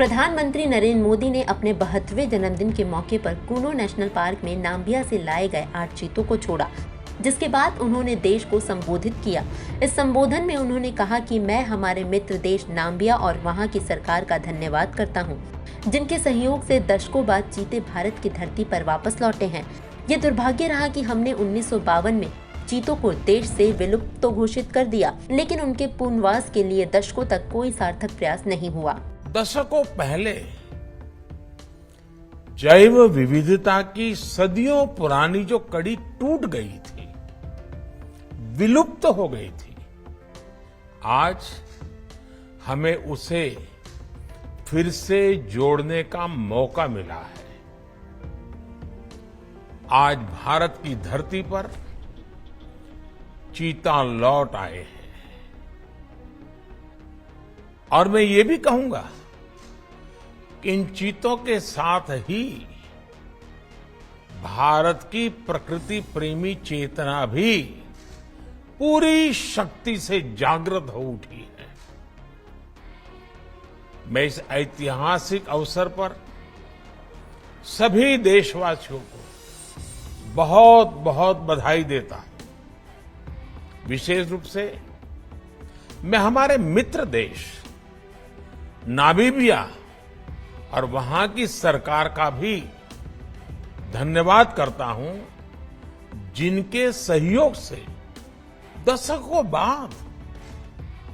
प्रधानमंत्री नरेंद्र मोदी ने अपने 72वें जन्मदिन के मौके पर कूनो नेशनल पार्क में नाम्बिया से लाए गए 8 चीतों को छोड़ा, जिसके बाद उन्होंने देश को संबोधित किया। इस संबोधन में उन्होंने कहा कि मैं हमारे मित्र देश नाम्बिया और वहां की सरकार का धन्यवाद करता हूं, जिनके सहयोग से दशकों बाद चीते भारत की धरती पर वापस लौटे हैं। ये दुर्भाग्य रहा कि हमने 1952 में चीतों को देश से विलुप्त तो घोषित कर दिया, लेकिन उनके पुनर्वास के लिए दशकों तक कोई सार्थक प्रयास नहीं हुआ। दशकों पहले जैव विविधता की सदियों पुरानी जो कड़ी टूट गई थी, विलुप्त हो गई थी, आज हमें उसे फिर से जोड़ने का मौका मिला है। आज भारत की धरती पर चीता लौट आए हैं और मैं ये भी कहूंगा कि इन चीतों के साथ ही भारत की प्रकृति प्रेमी चेतना भी पूरी शक्ति से जागृत हो उठी है। मैं इस ऐतिहासिक अवसर पर सभी देशवासियों को बहुत बहुत बधाई देता हूं। विशेष रूप से मैं हमारे मित्र देश नामीबिया और वहां की सरकार का भी धन्यवाद करता हूं, जिनके सहयोग से दशकों बाद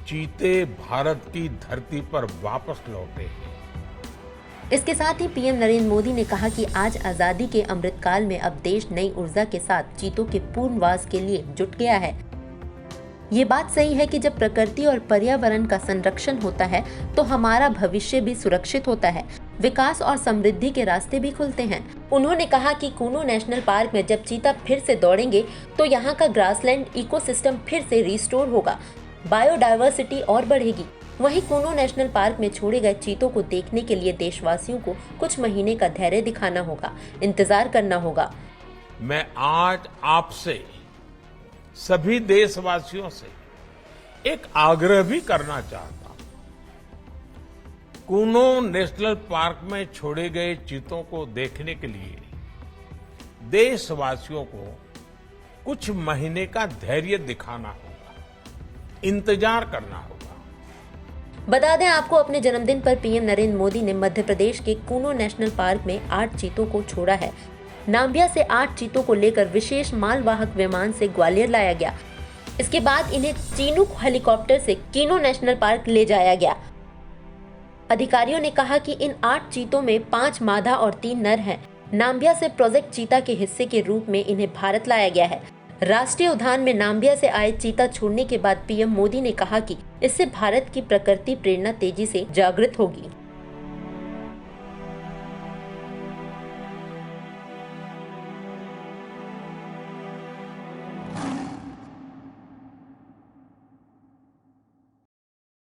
चीते भारत की धरती पर वापस लौटे हैं। इसके साथ ही पीएम नरेंद्र मोदी ने कहा कि आज आजादी के अमृतकाल में अब देश नई ऊर्जा के साथ चीतों के पुनर्वास के लिए जुट गया है। ये बात सही है कि जब प्रकृति और पर्यावरण का संरक्षण होता है तो हमारा भविष्य भी सुरक्षित होता है, विकास और समृद्धि के रास्ते भी खुलते हैं। उन्होंने कहा कि कूनो नेशनल पार्क में जब चीता फिर से दौड़ेंगे तो यहाँ का ग्रासलैंड इकोसिस्टम फिर से रिस्टोर होगा, बायोडायवर्सिटी और बढ़ेगी। वहीं कूनो नेशनल पार्क में छोड़े गए चीतों को देखने के लिए देशवासियों को कुछ महीने का धैर्य दिखाना होगा, इंतजार करना होगा। मैं आज आपसे सभी देशवासियों से एक आग्रह भी करना चाहता हूं। कूनो नेशनल पार्क में छोड़े गए चीतों को देखने के लिए देशवासियों को कुछ महीने का धैर्य दिखाना होगा, इंतजार करना होगा। बता दें आपको, अपने जन्मदिन पर पीएम नरेंद्र मोदी ने मध्य प्रदेश के कूनो नेशनल पार्क में 8 चीतों को छोड़ा है। नाम्बिया से 8 चीतों को लेकर विशेष मालवाहक विमान से ग्वालियर लाया गया। इसके बाद इन्हें चिनूक हेलीकॉप्टर से कूनो नेशनल पार्क ले जाया गया। अधिकारियों ने कहा कि इन 8 चीतों में 5 मादा और 3 नर हैं। नाम्बिया से प्रोजेक्ट चीता के हिस्से के रूप में इन्हें भारत लाया गया है। राष्ट्रीय उद्यान में नाम्बिया से आए चीता छोड़ने के बाद पीएम मोदी ने कहा कि इससे भारत की प्रकृति प्रेरणा तेजी से जागृत होगी।